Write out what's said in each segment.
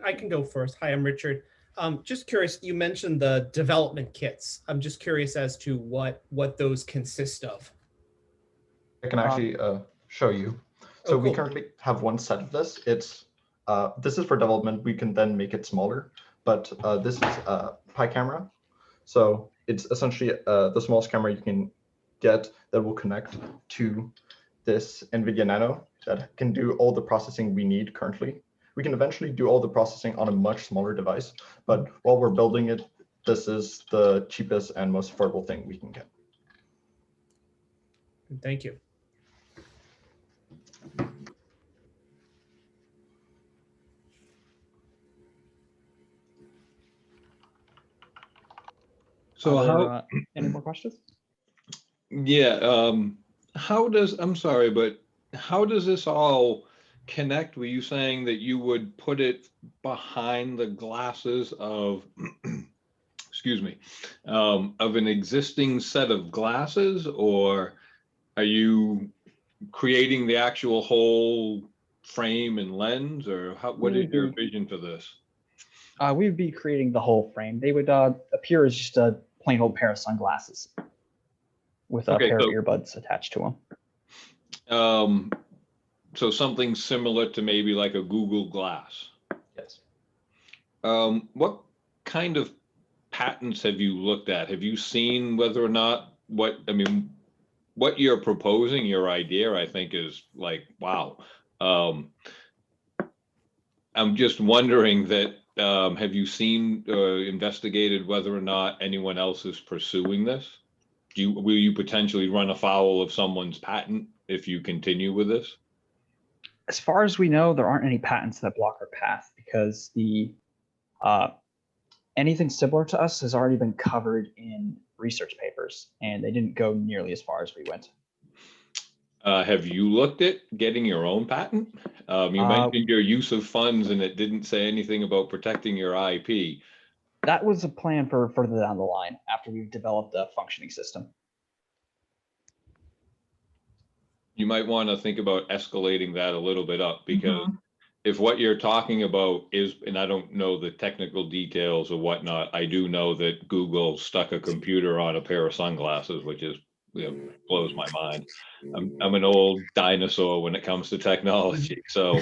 I can go first. Hi, I'm Richard. Just curious, you mentioned the development kits. I'm just curious as to what those consist of. I can actually show you. Oh, So we cool. currently have one set of this. This is for development. We can then make it smaller, but this is a Pi camera. So it's essentially the smallest camera you can get that will connect to this NVIDIA Nano that can do all the processing we need currently. We can eventually do all the processing on a much smaller device, but while we're building it, this is the cheapest and most affordable thing we can get. Thank you. So how? Any more questions? Yeah, I'm sorry, but how does this all connect? Were you saying that you would put it behind the glasses of, excuse me, of an existing set of glasses, or are you creating the actual whole frame and lens, or what is your vision for this? We would be creating the whole frame. They would appear as just a plain old pair of sunglasses with a pair of earbuds attached to them. So something similar to maybe like a Google Glass. Yes. What kind of patents have you looked at? Have you seen whether or not what you're proposing, your idea, I think is like, wow. I'm just wondering that, have you seen or investigated whether or not anyone else is pursuing this? Will you potentially run afoul of someone's patent if you continue with this? As far as we know, there aren't any patents that block our path because the anything similar to us has already been covered in research papers, and they didn't go nearly as far as we went. Have you looked at getting your own patent? You mentioned your use of funds, and it didn't say anything about protecting your IP. That was a plan for further down the line after we've developed a functioning system. You might want to think about escalating that a little bit up, because if what you're talking about is, and I don't know the technical details or whatnot, I do know that Google stuck a computer on a pair of sunglasses, which is, blows my mind. I'm an old dinosaur when it comes to technology. So,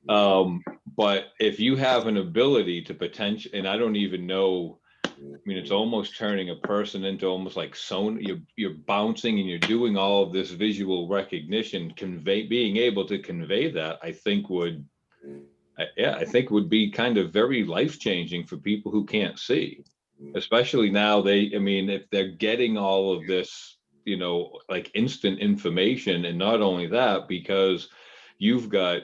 but if you have an ability to potential, and I don't even know, it's almost turning a person into almost like Sony. You're bouncing and you're doing all of this visual recognition, being able to convey that, I think would be kind of very life-changing for people who can't see, especially now if they're getting all of this, like instant information. And not only that, because you've got,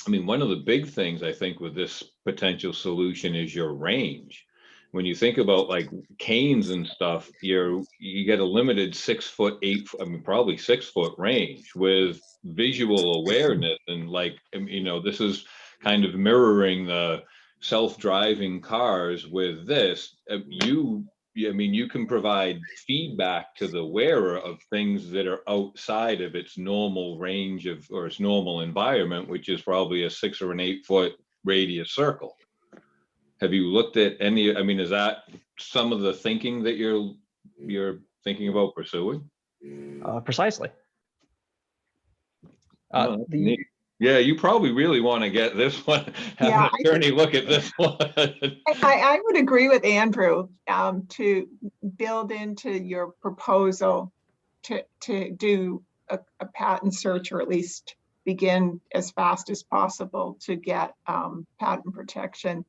one of the big things I think with this potential solution is your range. When you think about like canes and stuff, you get a limited 6 foot, 8, probably 6 foot range with visual awareness. And like, this is kind of mirroring the self-driving cars with this. You can provide feedback to the wearer of things that are outside of its normal range or its normal environment, which is probably a 6 or an 8 foot radius circle. Have you looked at any, is that some of the thinking that you're thinking about pursuing? Precisely. Yeah, you probably really want to get this one. Have an attorney look at this one. I would agree with Andrew to build into your proposal to do a patent search, or at least begin as fast as possible to get patent protection.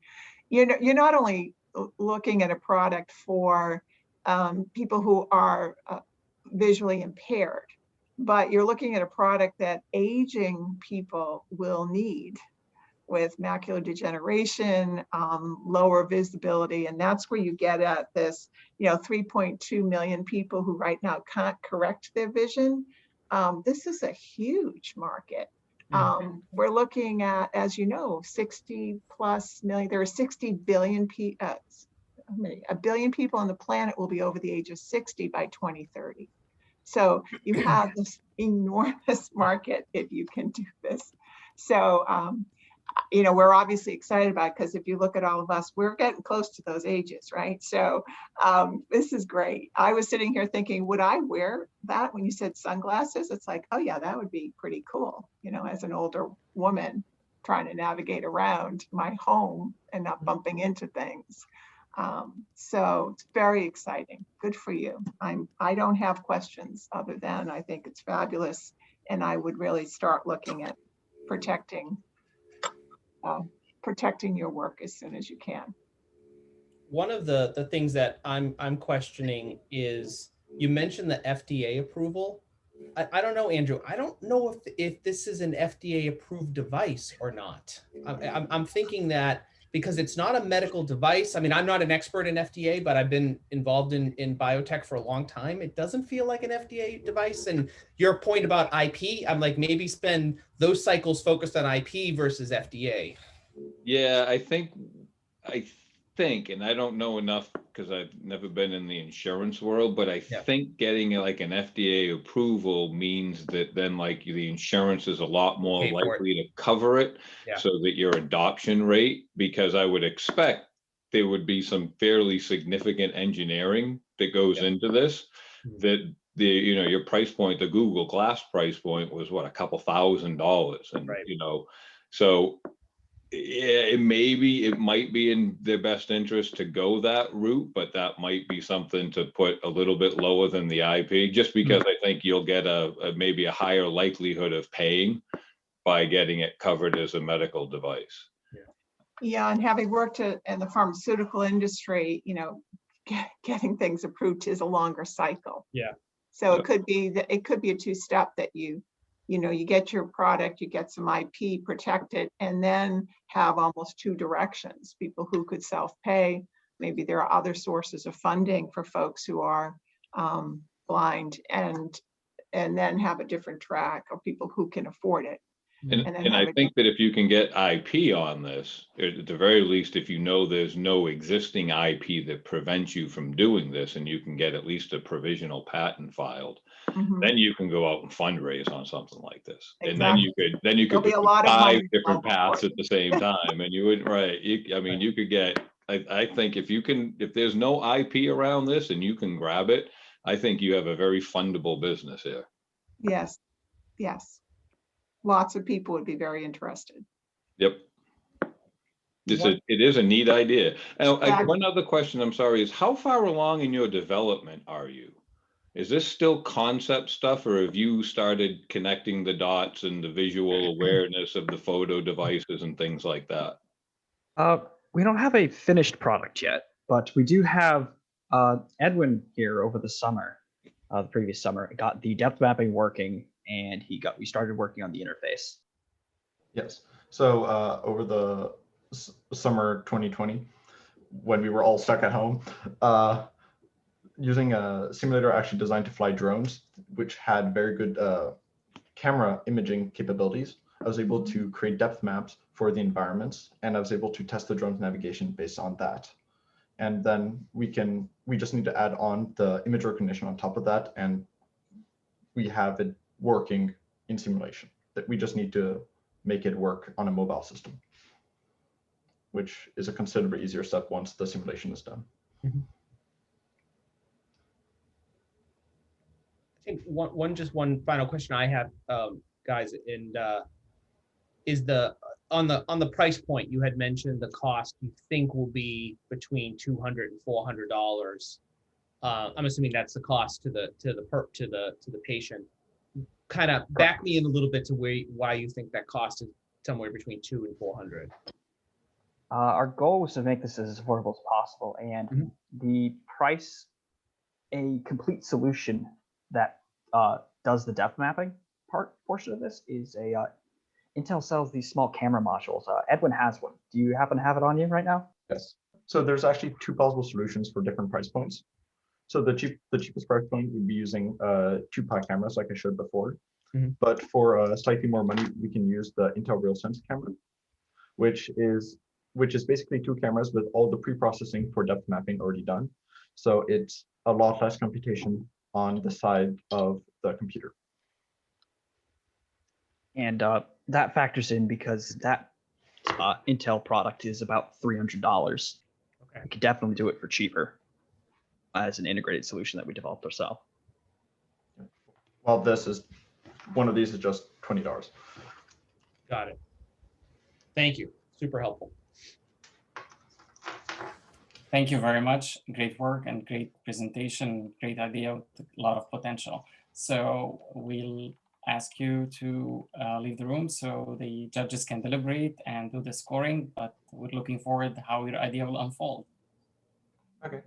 You're not only looking at a product for people who are visually impaired, but you're looking at a product that aging people will need, with macular degeneration, lower visibility. And that's where you get at this, 3.2 million people who right now can't correct their vision. This is a huge market. We're looking at, as you know, 60 plus million. There are 60 billion people. A billion people on the planet will be over the age of 60 by 2030. So you have this enormous market if you can do this. So we're obviously excited about it because if you look at all of us, we're getting close to those ages, right? So this is great. I was sitting here thinking, would I wear that when you said sunglasses? It's like, oh yeah, that would be pretty cool, as an older woman trying to navigate around my home and not bumping into things. So it's very exciting. Good for you. I don't have questions other than I think it's fabulous, and I would really start looking at protecting your work as soon as you can. One of the things that I'm questioning is you mentioned the FDA approval. I don't know, Andrew. I don't know if this is an FDA approved device or not. I'm thinking that because it's not a medical device. I mean, I'm not an expert in FDA, but I've been involved in biotech for a long time. It doesn't feel like an FDA device. And your point about IP, I'm like, maybe spend those cycles focused on IP versus FDA. Yeah, I think, and I don't know enough because I've never been in the insurance world, but I think getting like an FDA approval means that then like the insurance is a lot more likely to cover it, so that your adoption rate, because I would expect there would be some fairly significant engineering that goes into this, that your price point, the Google Glass price point was what, a couple $1,000s, and so yeah, it might be in their best interest to go that route, but that might be something to put a little bit lower than the IP, just because I think you'll get maybe a higher likelihood of paying by getting it covered as a medical device. Yeah, and having worked in the pharmaceutical industry, getting things approved is a longer cycle. Yeah. So it could be a two-step that you get your product, you get some IP protected, and then have almost two directions. People who could self-pay, maybe there are other sources of funding for folks who are blind, and then have a different track of people who can afford it. And I think that if you can get IP on this, at the very least, if there's no existing IP that prevents you from doing this, and you can get at least a provisional patent filed, then you can go out and fundraise on something like this. Exactly. And then you could be a do lot of 5 money different paths at the same time, and you wouldn't, you could get, I think if there's no IP around this and you can grab it, I think you have a very fundable business here. Yes. Lots of people would be very interested. Yep. It is a neat idea. One other question, I'm sorry, is how far along in your development are you? Is this still concept stuff, or have you started connecting the dots and the visual awareness of the photo devices and things like that? We don't have a finished product yet, but we do have Edwin here over the summer, the previous summer, got the depth mapping working, and we started working on the interface. Yes. So over the summer 2020, when we were all stuck at home, using a simulator actually designed to fly drones, which had very good camera imaging capabilities, I was able to create depth maps for the environments, and I was able to test the drone's navigation based on that. And then we just need to add on the image recognition on top of that, and we have it working in simulation. That we just need to make it work on a mobile system, which is a considerably easier step once the simulation is done. I think one final question I have, guys, and is on the price point you had mentioned the cost you think will be between $200 and $400. I'm assuming that's the cost to the patient. Kind of back me in a little bit to why you think that cost is somewhere between $200 and $400. Our goal was to make this as affordable as possible, and the price, a complete solution that does the depth mapping portion of this is Intel sells these small camera modules. Edwin has one. Do you happen to have it on you right now? Yes. So there's actually 2 possible solutions for different price points. So the cheapest price point would be using 2 pi cameras, like I showed before. But for slightly more money, we can use the Intel RealSense camera, which is basically 2 cameras with all the pre-processing for depth mapping already done. So it's a lot less computation on the side of the computer. And that factors in because that Intel product is about $300. Okay. We could definitely do it for cheaper as an integrated solution that we developed ourselves. Well, one of these is just $20. Got it. Thank you. Super helpful. Thank you very much. Great work and great presentation. Great idea with a lot of potential. So we'll ask you to leave the room so the judges can deliberate and do the scoring, but we're looking forward to how your idea will unfold. Okay.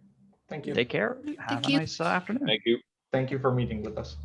Thank you. Take care. Have a nice afternoon. Thank you. Thank you for meeting with us.